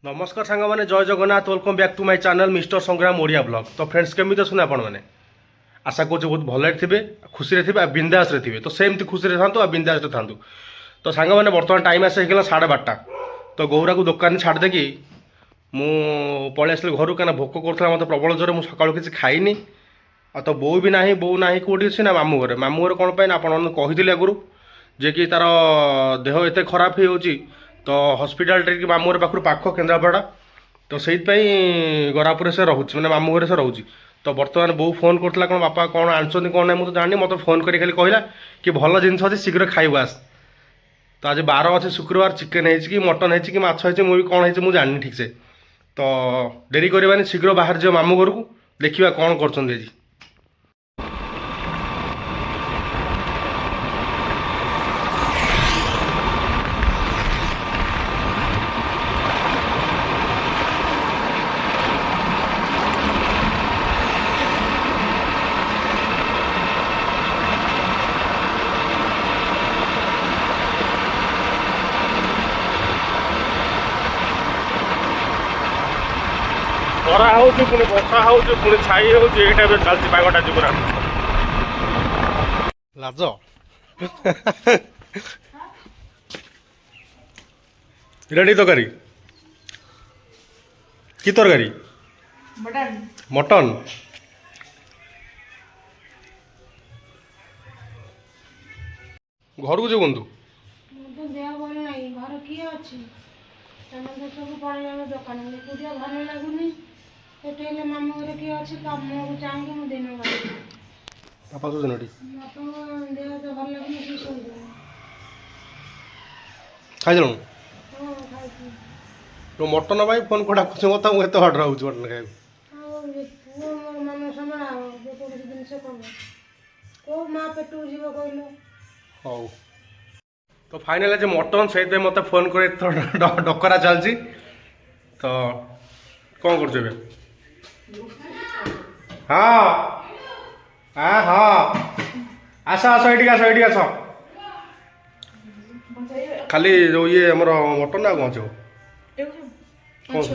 नमस्कार सांग मैंने जय Jagannath welcome back to my channel mister Sangram Odia blog. तो फ्रेंड्स केमी अछन आपण मैंने आशा कर बहुत भल थे खुशी थे बिंदास थे तो सेमती खुशी था बिंदास था। तो सांग मैंने बर्तमान टाइम आस 12:30 तो गौरा को दुकान छाड़ देकी मु पलि आसली घर कहीं भोक कर मत प्रबल जोर मुझे सका किसी खाइनी तो बो भी ना कौटी अच्छी ना मामू घर कौन पाई आपड़ी आगुरी जे कि तार देह एत खराब हो तो हस्पिटाल टे मामू घर पाखर पाख केन्द्रापड़ा तो से गरापुर से रोचे मैंने मामू घर से रोचे। तो बर्तमान बो फोन करता कौन बापा कौन आनी कौन ना मुझे जानी मत फोन करी खाली कहला कि भल जिन अच्छे शीघ्र खाइबू आस। तो आज 12 अच्छे शुक्रवार चिकेन है मटन है कि माछ है मुझे कौन है मुझे जानी ठीक से। तो डेरी करवानी शीघ्र बाहर जाओ मामू घर को देखा कौन कर। खरा हो बसा हो छाई हो चलती पागटा जी पूरा लाज रेडी तरकारी कि तरकारी मटन घर को जो बंधु दुकान भल लगुनि मामू घर किए अच्छे कम चाहिए मुझे दिन पापा सोचन देह तो भल लगुनि खाई तो मटन भाई फोन को डाक मत मुझे हट रहा हूँ मटन खाई मन संभाला जिन कौ माँ पेटू जीव कहल हौ। तो फाइनल आज मटन से मत फोन कर डकरा चलती तो कौन कर हाँ हाँ हाँ आस आस ये आस ये आस खाली जो ये आमर मटन आ कौन कौन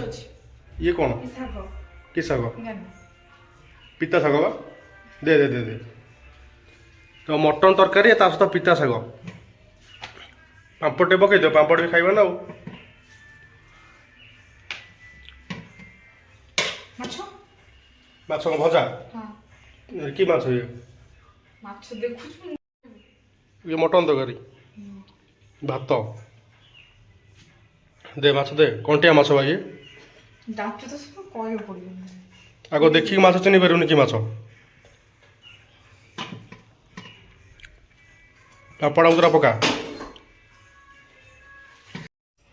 ये कौन कि शाग पिता शाग बा दे दे दे दे तो मटन तरकारी ता सहित पिता शाग पापड़ टे पकई दो पापड़ भी खाइबा ना माछ भजा कि माछ ये मटन तरकारी भात दे माछ दे कंटिया माछ भाई आग देखिक माछ चिन्ह पारुनि कि माछ पापड़ उतरा पका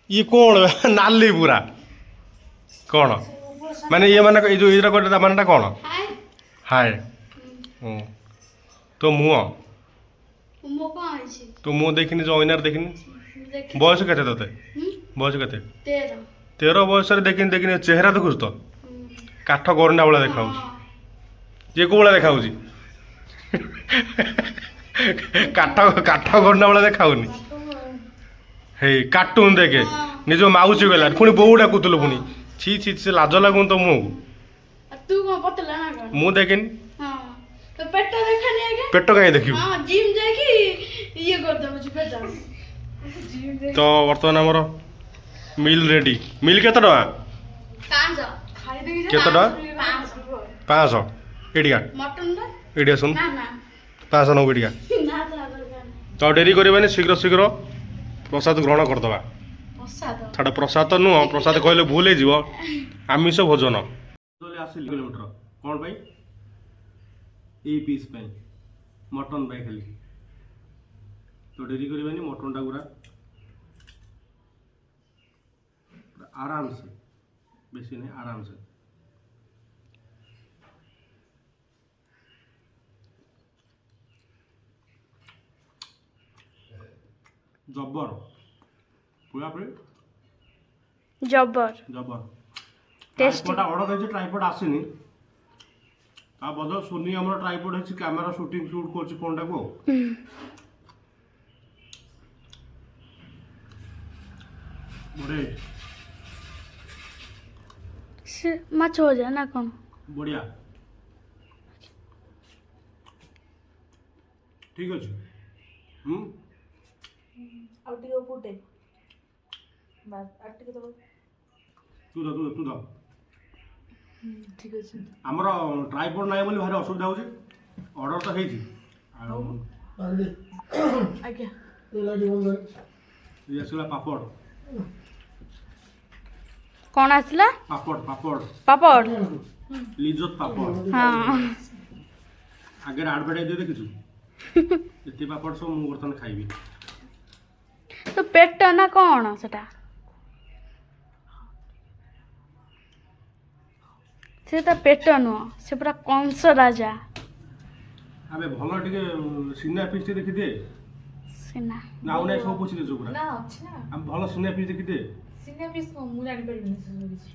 ये कौन नाली पूरा कौन माने ये माने जो इधर कोटा मानेटा कौन हाय तो मुँह तो मुँह देखनी जो इनार देखनी बयस के ते बयस के 13 बयस देखनी देखनी चेहरा देखुच तो काठ गोरंडा भाया देखा ये को भाया देखा काठ काठ गोरंडा भाया देखा हे कार्टून देखे निज माउसी गला पुणी बो डाकुल पुणी छी छी से लाज लगुन तो मु देखिन पेट कहीं देख तो बर्तमान आमर मिल रेडी मिल के टका 500 एडिया सुन 500 नौ एडिया तो डेरी करवानी शीघ्र शीघ्र प्रसाद ग्रहण करदे छाड़ प्रसाद तो नुह प्रसाद कहले भूल हो आमिष भोजन आसिल किलोमीटर कौन पाई ये पीस मटन पाई खाली तो डेरी करवानी मटन टा पूरा आराम से बेसी नहीं आराम से जबर पूरा जबर जबर टेस्टी ऑर्डर देछि ट्राइपॉड आसीनी ता बदल सोनी हमर ट्राइपॉड है कैमरा शूटिंग शूट करछि फोन टा को बड़े ସେ ମାଛ ଭଜା ନା କ'ଣ? ବଢ଼ିଆ ଠିକ୍ ଅଛି। ଆଉ ଟିକେ ଉପଟେ ବାସ୍ ଆଉ ଟିକେ ଦେବ। ତୁ ଧ ଠିକ୍ ଅଛି। ଆମର ଟ୍ରାଇପଡ୍ ନାହିଁ ବୋଲି ଭାରି ଅସୁବିଧା ହେଉଛି। ଅର୍ଡ଼ର ତ ହେଇଛି ଆଉ ଆଜ୍ଞା ଇଏ ଆସିଲା ପାପଡ଼ କ'ଣ ଆସିଲା? ପାପଡ଼ ପାପଡ଼ ପାପଡ଼। ଲିଜତ ପାପଡ଼ ହଁ ଆଗରେ ଆଡ଼ଭର୍ଟାଇଜ ଦେଇ ଦେଖିଛୁ? ଏତେ ପାପଡ଼ ସବୁ ମୁଁ ବର୍ତ୍ତମାନ ଖାଇବି। ତ ପେଟ ନା କ'ଣ ସେଟା? ସେ ତା ପେଟ ନୁହଁ, ସେ ପୁରା କଂସ ରାଜା। ଆବେ ଭଲ ଟିକେ ସିନେମା ପିସ୍ ଟିକେ ଦେଖିଦେ। ସିନା ନା ଆଉ ନାହିଁ ସବୁ ପୋଛି ଦେଇଛୁ ପୁରା। ନା ଅଛି ନା ଆମେ ଭଲ ସିନେମା ପିସ୍ ଦେଖିଦେ। ସିନିଆ ପିସ୍ କ'ଣ ମୁଁ ଜାଣିପାରିବିନି ସେସବୁ କିଛି।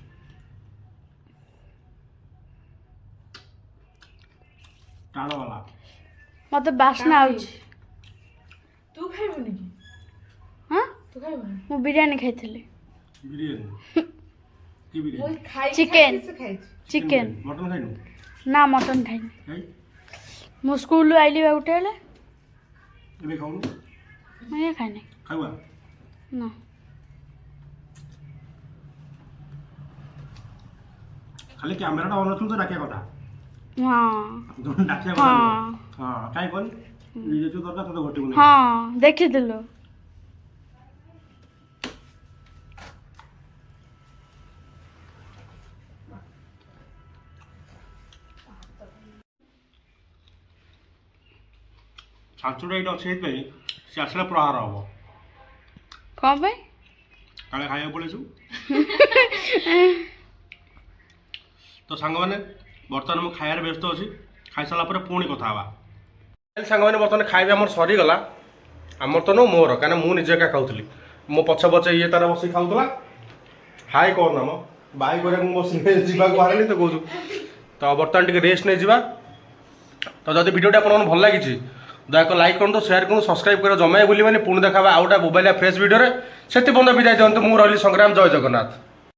ଟାଣ ବାଲା ମତେ ବାସ୍ନା ଆଉଛି। ତୁ ଖାଇବୁନି କି? ହଁ ତୁ ଖାଇବୁନି? ମୁଁ ବିରିୟାନୀ ଖାଇଥିଲି। ବିରିୟାନୀ କି ମୁଁ ବିରିୟାନୀ? Chicken. ଖାଇଛି। ଚିକେନ। ମଟନ ଖାଇନୁ? ନା ମଟନ ଖାଇନି। ଖାଇ ମୁଁ ସ୍କୁଲରୁ ଆଇଲି ବା ଗୋଟେ ବେଳେ। ଏବେ ଖାଉନୁ? ମୁଁ ଇଏ ଖାଇନି। ଖାଇବା ନା ଖାଲି କ୍ୟାମେରାଟା ଅନ୍ ଅଛି ତ ଡାକିବା କଥା। ହଁ ଡାକିବା କଥା ହଁ ନୁହଁ। ହଁ କାହିଁ କହନି ନିଜେ ଯୋଉ ଦରକାର ତତେ ଘଟିବୁନି। ହଁ ଦେଖିଥିଲୁ। ଛାଞ୍ଚୁଟା ଏଇଟା ଅଛି ସେଇଥିପାଇଁ ସେ ଆସିଲେ ପ୍ରହାର ହବ। କ'ଣ ପାଇଁ? କାଳେ ଖାଇବାକୁ ପଳେଇଛୁ। ତ ସାଙ୍ଗମାନେ ବର୍ତ୍ତମାନ ମୁଁ ଖାଇବାରେ ବ୍ୟସ୍ତ ଅଛି। ଖାଇସାରିଲା ପରେ ପୁଣି କଥା ହେବା। ସାଙ୍ଗମାନେ ବର୍ତ୍ତମାନ ଖାଇବା ଆମର ସରିଗଲା। ଆମର ତ ନୁହଁ ମୋର, କାହିଁକିନା ମୁଁ ନିଜେ ଏକା ଖାଉଥିଲି। ମୋ ପଛେ ପଛେ ଇଏ ତାର ବସିକି ଖାଉଥିଲା। ହାଇ କରନା ମ ବାଇ କରିବା ମୁଁ ବସିକି ଯିବାକୁ ବାହାରିଲି ତ କହୁଛୁ। ତ ବର୍ତ୍ତମାନ ଟିକେ ରେଷ୍ଟ ନେଇଯିବା। ତ ଯଦି ଭିଡ଼ିଓଟି ଆପଣଙ୍କୁ ଭଲ ଲାଗିଛି ଦୟାକରି ଲାଇକ୍ କରନ୍ତୁ, ସେୟାର କରନ୍ତୁ, ସବସ୍କ୍ରାଇବ୍ କରିବା ଜମାଇ ଭୁଲିବେନି। ପୁଣି ଦେଖାବା ଆଉ ଗୋଟେ ମୋବାଇଲ ଫ୍ରେଶ୍ ଭିଡ଼ିଓରେ। ସେଥି ପର୍ଯ୍ୟନ୍ତ ବିଦାୟ ଦିଅନ୍ତୁ। ମୁଁ ରହିଲି ସଂଗ୍ରାମ। ଜୟ ଜଗନ୍ନାଥ।